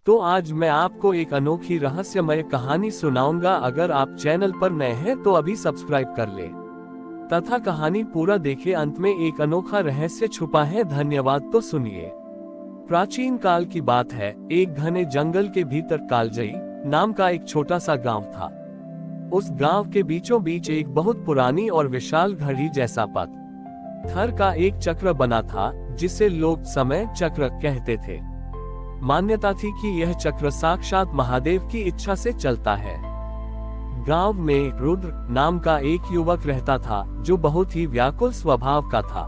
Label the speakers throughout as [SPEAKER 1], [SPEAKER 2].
[SPEAKER 1] तो आज मैं आपको एक अनोखी रहस्यमय कहानी सुनाऊंगा। अगर आप चैनल पर नए हैं तो अभी सब्सक्राइब कर ले तथा कहानी पूरा देखें। अंत में एक अनोखा रहस्य छुपा है। धन्यवाद। तो सुनिए। प्राचीन काल की बात है। एक घने जंगल के भीतर कालजई नाम का एक छोटा सा गांव था। उस गांव के बीचों बीच एक बहुत पुरानी और विशाल घड़ी जैसा पत्थर का एक चक्र बना था, जिसे लोग समय चक्र कहते थे। मान्यता थी कि यह चक्र साक्षात महादेव की इच्छा से चलता है। गांव में रुद्र नाम का एक युवक रहता था, जो बहुत ही व्याकुल स्वभाव का था।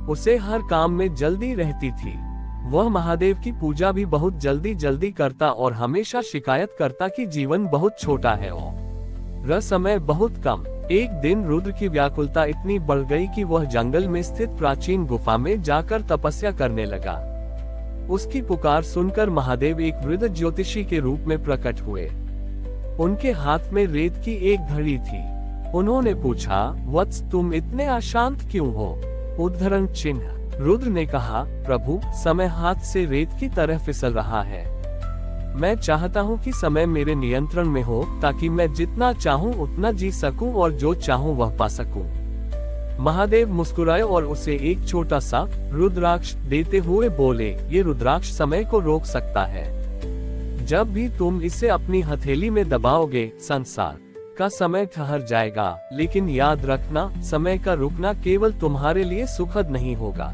[SPEAKER 1] उसे हर काम में जल्दी रहती थी। वह महादेव की पूजा भी बहुत जल्दी करता और हमेशा शिकायत करता कि जीवन बहुत छोटा है और समय बहुत कम। एक दिन रुद्र की व्याकुलता इतनी बढ़ गई कि वह जंगल में स्थित प्राचीन गुफा में जाकर तपस्या करने लगा। उसकी पुकार सुनकर महादेव एक वृद्ध ज्योतिषी के रूप में प्रकट हुए। उनके हाथ में रेत की एक घड़ी थी। उन्होंने पूछा, वत्स, तुम इतने अशांत क्यों हो? उद्धरण चिन्ह। रुद्र ने कहा, प्रभु, समय हाथ से रेत की तरह फिसल रहा है। मैं चाहता हूँ कि समय मेरे नियंत्रण में हो, ताकि मैं जितना चाहूँ उतना जी सकूं और जो चाहूँ वह पा सकूं। महादेव मुस्कुराए और उसे एक छोटा सा रुद्राक्ष देते हुए बोले, ये रुद्राक्ष समय को रोक सकता है। जब भी तुम इसे अपनी हथेली में दबाओगे, संसार का समय ठहर जाएगा। लेकिन याद रखना, समय का रुकना केवल तुम्हारे लिए सुखद नहीं होगा।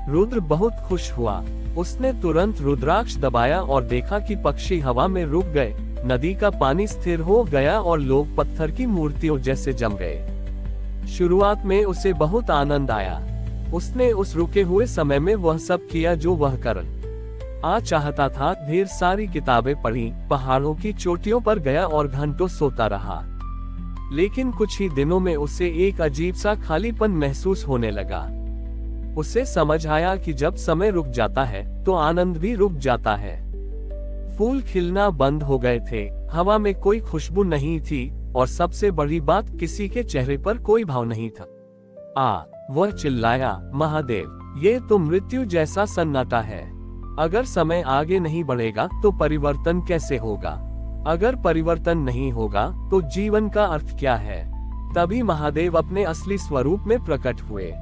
[SPEAKER 1] रुद्र बहुत खुश हुआ। उसने तुरंत रुद्राक्ष दबाया और देखा कि पक्षी हवा में रुक गए, नदी का पानी स्थिर हो गया और लोग पत्थर की मूर्तियों जैसे जम गए। शुरुआत में उसे बहुत आनंद आया। उसने उस रुके हुए समय में वह सब किया जो वह करना चाहता था। ढेर सारी किताबें पढ़ी, पहाड़ों की चोटियों पर गया और घंटों सोता रहा। लेकिन कुछ ही दिनों में उसे एक अजीब सा खालीपन महसूस होने लगा। उसे समझ आया कि जब समय रुक जाता है तो आनंद भी रुक जाता है। फूल खिलना बंद हो गए थे, हवा में कोई खुशबू नहीं थी और सबसे बड़ी बात, किसी के चेहरे पर कोई भाव नहीं था। वह चिल्लाया, महादेव, ये तो मृत्यु जैसा सन्नाटा है। अगर समय आगे नहीं बढ़ेगा तो परिवर्तन कैसे होगा? अगर परिवर्तन नहीं होगा तो जीवन का अर्थ क्या है? तभी महादेव अपने असली स्वरूप में प्रकट हुए।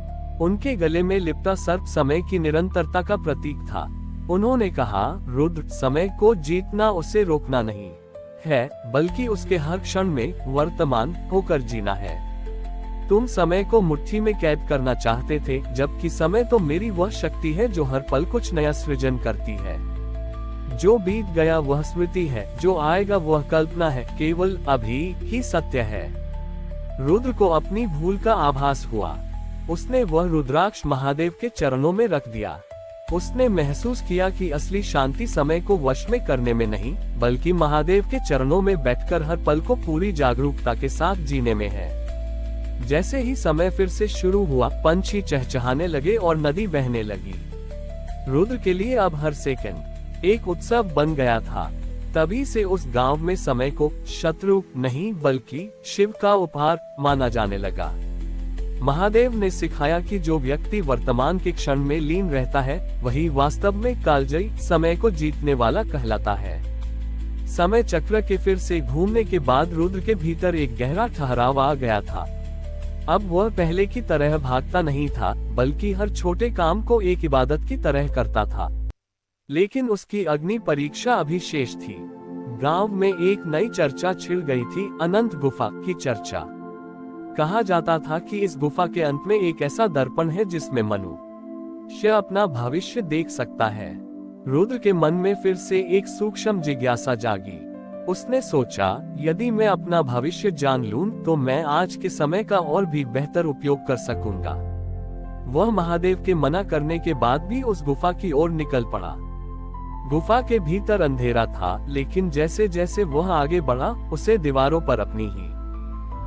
[SPEAKER 1] उनके गले में लिपटा सर्प समय की निरंतरता का प्रतीक था। उन्होंने कहा, रुद्र, समय को जीतना उसे रोकना नहीं है, बल्कि उसके हर क्षण में वर्तमान होकर जीना है। तुम समय को मुट्ठी में कैद करना चाहते थे, जबकि समय तो मेरी वह शक्ति है जो हर पल कुछ नया सृजन करती है। जो बीत गया वह स्मृति है, जो आएगा वह कल्पना है, केवल अभी ही सत्य है। रुद्र को अपनी भूल का आभास हुआ। उसने वह रुद्राक्ष महादेव के चरणों में रख दिया। उसने महसूस किया कि असली शांति समय को वश में करने में नहीं, बल्कि महादेव के चरणों में बैठकर हर पल को पूरी जागरूकता के साथ जीने में है। जैसे ही समय फिर से शुरू हुआ, पंछी चहचहाने लगे और नदी बहने लगी। रुद्र के लिए अब हर सेकंड एक उत्सव बन गया था। तभी से उस गांव में समय को शत्रु नहीं बल्कि शिव का उपहार माना जाने लगा। महादेव ने सिखाया कि जो व्यक्ति वर्तमान के क्षण में लीन रहता है, वही वास्तव में कालजयी समय को जीतने वाला कहलाता है। समय चक्र के फिर से घूमने के बाद रुद्र के भीतर एक गहरा ठहराव आ गया था। अब वह पहले की तरह भागता नहीं था, बल्कि हर छोटे काम को एक इबादत की तरह करता था। लेकिन उसकी अग्नि परीक्षा अभी शेष थी। गांव में एक नई चर्चा छिड़ गई थी, अनंत गुफा की चर्चा। कहा जाता था कि इस गुफा के अंत में एक ऐसा दर्पण है जिसमें मनुष्य अपना भविष्य देख सकता है। रुद्र के मन में फिर से एक सूक्ष्म जिज्ञासा जागी। उसने सोचा, यदि मैं अपना भविष्य जान लूं तो मैं आज के समय का और भी बेहतर उपयोग कर सकूंगा। वह महादेव के मना करने के बाद भी उस गुफा की ओर निकल पड़ा। गुफा के भीतर अंधेरा था, लेकिन जैसे जैसे वह आगे बढ़ा, उसे दीवारों पर अपनी ही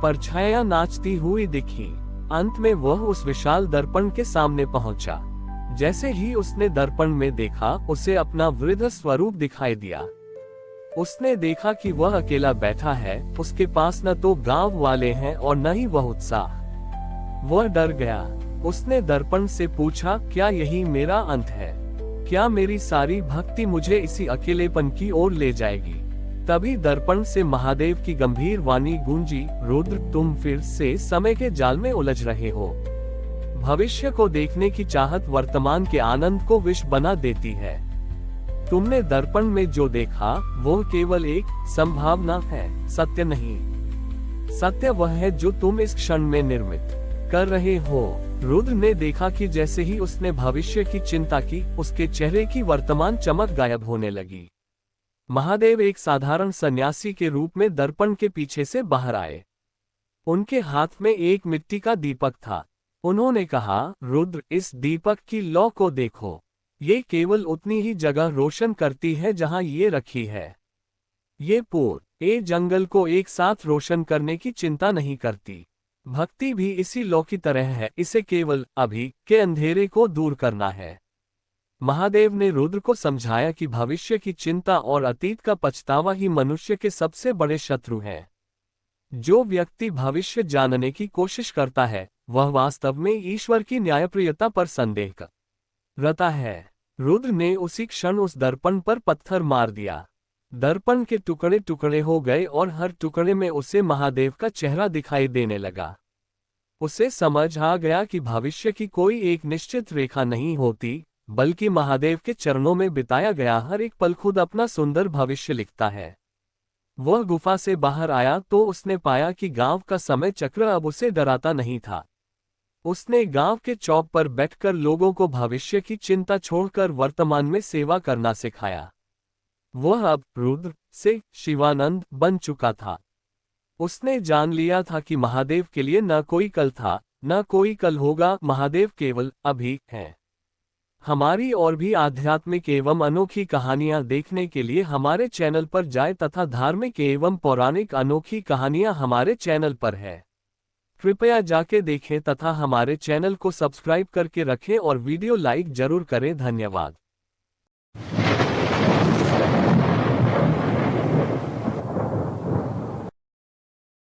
[SPEAKER 1] परछाइयां नाचती हुई दिखी। अंत में वह उस विशाल दर्पण के सामने पहुंचा। जैसे ही उसने दर्पण में देखा, उसे अपना वृद्ध स्वरूप दिखाई दिया। उसने देखा कि वह अकेला बैठा है। उसके पास न तो गांव वाले हैं और न ही वह उत्साह। वह डर गया। उसने दर्पण से पूछा, क्या यही मेरा अंत है? क्या मेरी सारी भक्ति मुझे इसी अकेलेपन की ओर ले जाएगी? तभी दर्पण से महादेव की गंभीर वाणी गूंजी, रुद्र तुम फिर से समय के जाल में उलझ रहे हो। भविष्य को देखने की चाहत वर्तमान के आनंद को विष बना देती है। तुमने दर्पण में जो देखा वो केवल एक संभावना है, सत्य नहीं। सत्य वह है जो तुम इस क्षण में निर्मित कर रहे हो। रुद्र ने देखा कि जैसे ही उसने भविष्य की चिंता की, उसके चेहरे की वर्तमान चमक गायब होने लगी। महादेव एक साधारण सन्यासी के रूप में दर्पण के पीछे से बाहर आए। उनके हाथ में एक मिट्टी का दीपक था। उन्होंने कहा, रुद्र, इस दीपक की लौ को देखो। ये केवल उतनी ही जगह रोशन करती है जहां ये रखी है। ये पूरे जंगल को एक साथ रोशन करने की चिंता नहीं करती। भक्ति भी इसी लौ की तरह है, इसे केवल अभी के अंधेरे को दूर करना है। महादेव ने रुद्र को समझाया कि भविष्य की चिंता और अतीत का पछतावा ही मनुष्य के सबसे बड़े शत्रु हैं। जो व्यक्ति भविष्य जानने की कोशिश करता है, वह वास्तव में ईश्वर की न्यायप्रियता पर संदेह करता है। रुद्र ने उसी क्षण उस दर्पण पर पत्थर मार दिया। दर्पण के टुकड़े टुकड़े हो गए और हर टुकड़े में उसे महादेव का चेहरा दिखाई देने लगा। उसे समझ आ गया कि भविष्य की कोई एक निश्चित रेखा नहीं होती, बल्कि महादेव के चरणों में बिताया गया हर एक पल खुद अपना सुंदर भविष्य लिखता है। वह गुफा से बाहर आया तो उसने पाया कि गांव का समय चक्र अब उसे डराता नहीं था। उसने गांव के चौक पर बैठकर लोगों को भविष्य की चिंता छोड़कर वर्तमान में सेवा करना सिखाया। वह अब रुद्र से शिवानंद बन चुका था। उसने जान लिया था कि महादेव के लिए न कोई कल था, न कोई कल होगा। महादेव केवल अभी है। हमारी और भी आध्यात्मिक एवं अनोखी कहानियां देखने के लिए हमारे चैनल पर जाएं तथा धार्मिक एवं पौराणिक अनोखी कहानियां हमारे चैनल पर है। कृपया जाके देखें तथा हमारे चैनल को सब्सक्राइब करके रखें और वीडियो लाइक जरूर करें। धन्यवाद।